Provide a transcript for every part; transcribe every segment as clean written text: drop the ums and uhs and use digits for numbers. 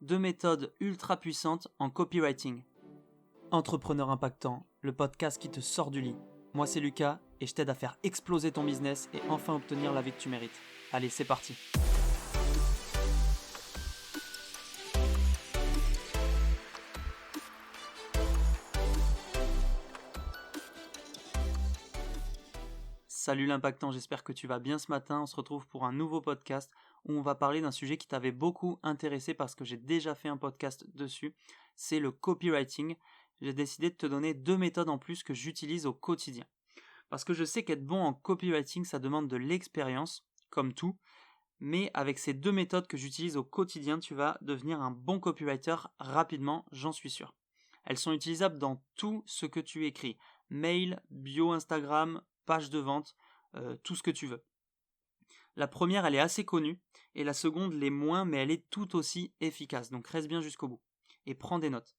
2 méthodes ultra puissantes en copywriting. Entrepreneur impactant, le podcast qui te sort du lit. Moi c'est Lucas et je t'aide à faire exploser ton business et enfin obtenir la vie que tu mérites. Allez, c'est parti. Salut l'impactant, j'espère que tu vas bien ce matin. On se retrouve pour un nouveau podcast où on va parler d'un sujet qui t'avait beaucoup intéressé parce que j'ai déjà fait un podcast dessus. C'est le copywriting. J'ai décidé de te donner 2 méthodes en plus que j'utilise au quotidien. Parce que je sais qu'être bon en copywriting, ça demande de l'expérience, comme tout. Mais avec ces 2 méthodes que j'utilise au quotidien, tu vas devenir un bon copywriter rapidement, j'en suis sûr. Elles sont utilisables dans tout ce que tu écris. Mail, bio Instagram, page de vente, tout ce que tu veux. La première, elle est assez connue, et la seconde l'est moins, mais elle est tout aussi efficace. Donc reste bien jusqu'au bout. Et prends des notes.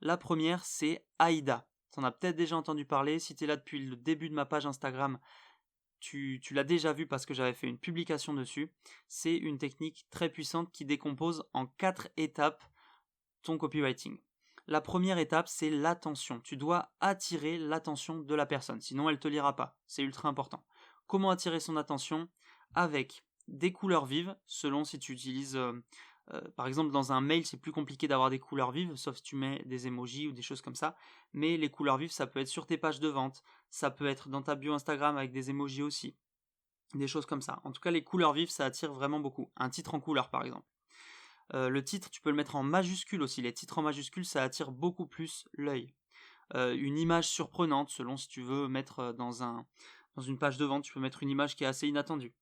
La première, c'est AIDA. Tu en as peut-être déjà entendu parler. Si tu es là depuis le début de ma page Instagram, tu l'as déjà vu parce que j'avais fait une publication dessus. C'est une technique très puissante qui décompose en 4 étapes ton copywriting. La première étape, c'est l'attention. Tu dois attirer l'attention de la personne, sinon elle ne te lira pas. C'est ultra important. Comment attirer son attention? Avec des couleurs vives, selon si tu utilises... par exemple, dans un mail, c'est plus compliqué d'avoir des couleurs vives, sauf si tu mets des emojis ou des choses comme ça. Mais les couleurs vives, ça peut être sur tes pages de vente, ça peut être dans ta bio Instagram avec des emojis aussi. Des choses comme ça. En tout cas, les couleurs vives, ça attire vraiment beaucoup. Un titre en couleur, par exemple. Le titre, tu peux le mettre en majuscule aussi. Les titres en majuscule, ça attire beaucoup plus l'œil. Une image surprenante, selon si tu veux mettre dans une page de vente, tu peux mettre une image qui est assez inattendue.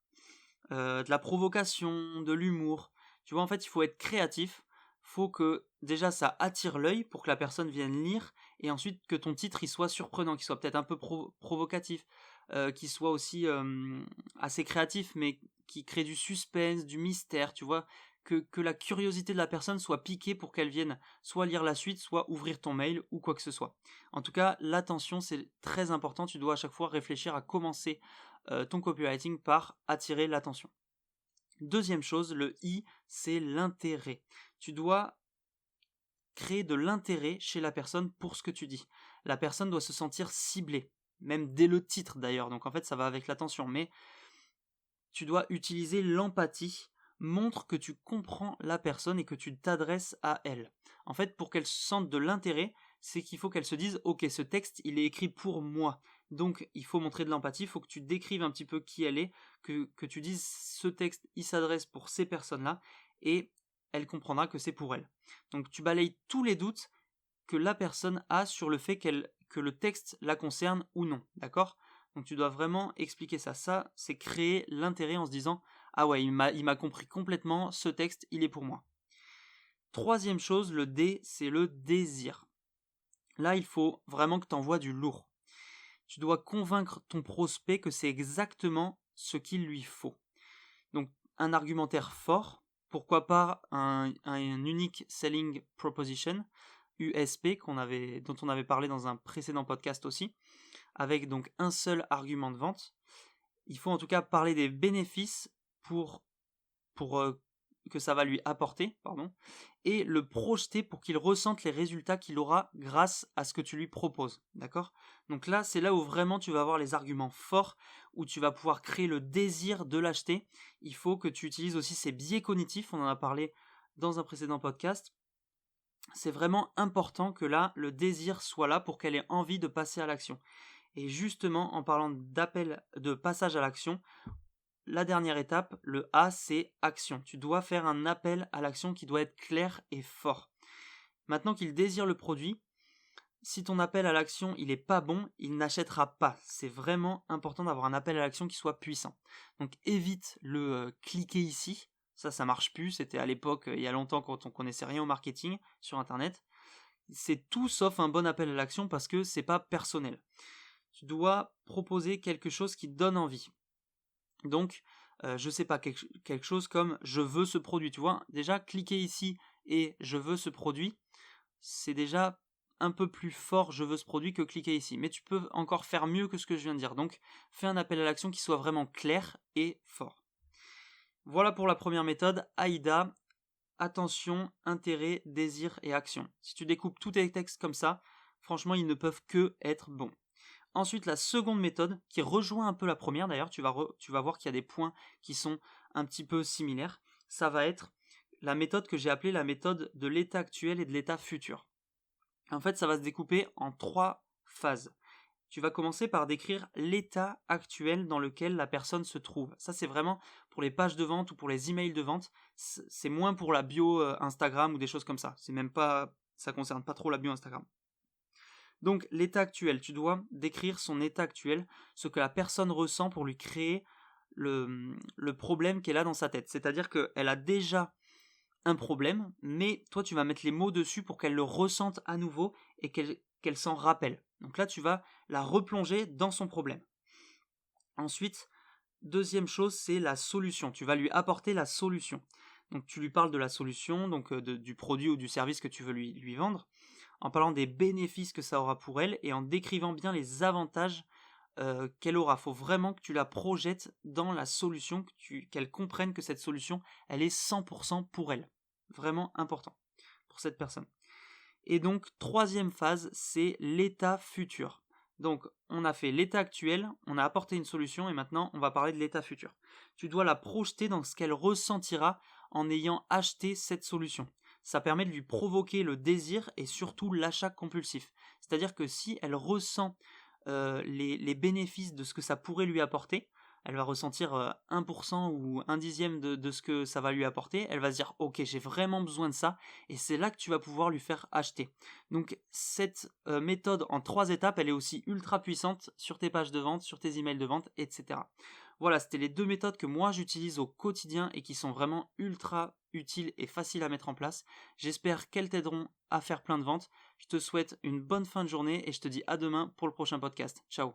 De la provocation, de l'humour. Tu vois, en fait, il faut être créatif. Faut que déjà ça attire l'œil pour que la personne vienne lire, et ensuite que ton titre il soit surprenant, qu'il soit peut-être un peu provocatif, qu'il soit aussi assez créatif, mais qui crée du suspense, du mystère, tu vois, que la curiosité de la personne soit piquée pour qu'elle vienne soit lire la suite, soit ouvrir ton mail ou quoi que ce soit. En tout cas, l'attention c'est très important, tu dois à chaque fois réfléchir à commencer ton copywriting par attirer l'attention. Deuxième chose, le I, c'est l'intérêt. Tu dois créer de l'intérêt chez la personne pour ce que tu dis. La personne doit se sentir ciblée, même dès le titre d'ailleurs, donc en fait ça va avec l'attention, mais tu dois utiliser l'empathie, montre que tu comprends la personne et que tu t'adresses à elle. En fait, pour qu'elle sente de l'intérêt, c'est qu'il faut qu'elle se dise « Ok, ce texte, il est écrit pour moi ». Donc, il faut montrer de l'empathie, il faut que tu décrives un petit peu qui elle est, que tu dises « Ce texte, il s'adresse pour ces personnes-là » et elle comprendra que c'est pour elle. Donc, tu balayes tous les doutes que la personne a sur le fait que le texte la concerne ou non, d'accord ? Donc tu dois vraiment expliquer ça. Ça, c'est créer l'intérêt en se disant « Ah ouais, il m'a compris complètement, ce texte, il est pour moi ». Troisième chose, le D, c'est le désir. Là, il faut vraiment que tu envoies du lourd. Tu dois convaincre ton prospect que c'est exactement ce qu'il lui faut. Donc, un argumentaire fort, pourquoi pas un unique selling proposition, USP, dont on avait parlé dans un précédent podcast aussi, avec donc un seul argument de vente. Il faut en tout cas parler des bénéfices pour que ça va lui apporter, et le projeter pour qu'il ressente les résultats qu'il aura grâce à ce que tu lui proposes, d'accord ? Donc là, c'est là où vraiment tu vas avoir les arguments forts, où tu vas pouvoir créer le désir de l'acheter. Il faut que tu utilises aussi ces biais cognitifs, on en a parlé dans un précédent podcast. C'est vraiment important que là, le désir soit là pour qu'elle ait envie de passer à l'action. Et justement, en parlant de passage à l'action, la dernière étape, le A, c'est action. Tu dois faire un appel à l'action qui doit être clair et fort. Maintenant qu'il désire le produit, si ton appel à l'action il n'est pas bon, il n'achètera pas. C'est vraiment important d'avoir un appel à l'action qui soit puissant. Donc évite le cliquer ici. Ça marche plus. C'était à l'époque, il y a longtemps, quand on connaissait rien au marketing sur Internet. C'est tout sauf un bon appel à l'action parce que c'est pas personnel. Tu dois proposer quelque chose qui donne envie. Donc, je sais pas, quelque chose comme « je veux ce produit ». Tu vois, déjà, cliquer ici et « je veux ce produit », c'est déjà un peu plus fort « je veux ce produit » que cliquer ici. Mais tu peux encore faire mieux que ce que je viens de dire. Donc, fais un appel à l'action qui soit vraiment clair et fort. Voilà pour la première méthode, AIDA. attention, intérêt, désir et action. Si tu découpes tous tes textes comme ça, franchement, ils ne peuvent que être bons. Ensuite, la seconde méthode, qui rejoint un peu la première d'ailleurs, tu vas voir qu'il y a des points qui sont un petit peu similaires, ça va être la méthode que j'ai appelée la méthode de l'état actuel et de l'état futur. En fait, ça va se découper en 3 phases. Tu vas commencer par décrire l'état actuel dans lequel la personne se trouve. Ça, c'est vraiment pour les pages de vente ou pour les emails de vente. C'est moins pour la bio Instagram ou des choses comme ça. Ça concerne pas trop la bio Instagram. Donc, l'état actuel, tu dois décrire son état actuel, ce que la personne ressent pour lui créer le problème qu'elle a dans sa tête. C'est-à-dire qu'elle a déjà un problème, mais toi, tu vas mettre les mots dessus pour qu'elle le ressente à nouveau et qu'elle s'en rappelle. Donc là, tu vas la replonger dans son problème. Ensuite, deuxième chose, c'est la solution. Tu vas lui apporter la solution. Donc tu lui parles de la solution, donc du produit ou du service que tu veux lui vendre, en parlant des bénéfices que ça aura pour elle et en décrivant bien les avantages qu'elle aura. Il faut vraiment que tu la projettes dans la solution, qu'elle comprenne que cette solution, elle est 100% pour elle. Vraiment important pour cette personne. Et donc, troisième phase, c'est l'état futur. Donc, on a fait l'état actuel, on a apporté une solution et maintenant, on va parler de l'état futur. Tu dois la projeter dans ce qu'elle ressentira en ayant acheté cette solution. Ça permet de lui provoquer le désir et surtout l'achat compulsif. C'est-à-dire que si elle ressent les bénéfices de ce que ça pourrait lui apporter, elle va ressentir 1% ou 1/10 de ce que ça va lui apporter, elle va se dire ok, j'ai vraiment besoin de ça, et c'est là que tu vas pouvoir lui faire acheter. Donc cette méthode en 3 étapes, elle est aussi ultra puissante sur tes pages de vente, sur tes emails de vente, etc. Voilà, c'était les 2 méthodes que moi j'utilise au quotidien et qui sont vraiment ultra utiles et faciles à mettre en place. J'espère qu'elles t'aideront à faire plein de ventes. Je te souhaite une bonne fin de journée et je te dis à demain pour le prochain podcast. Ciao.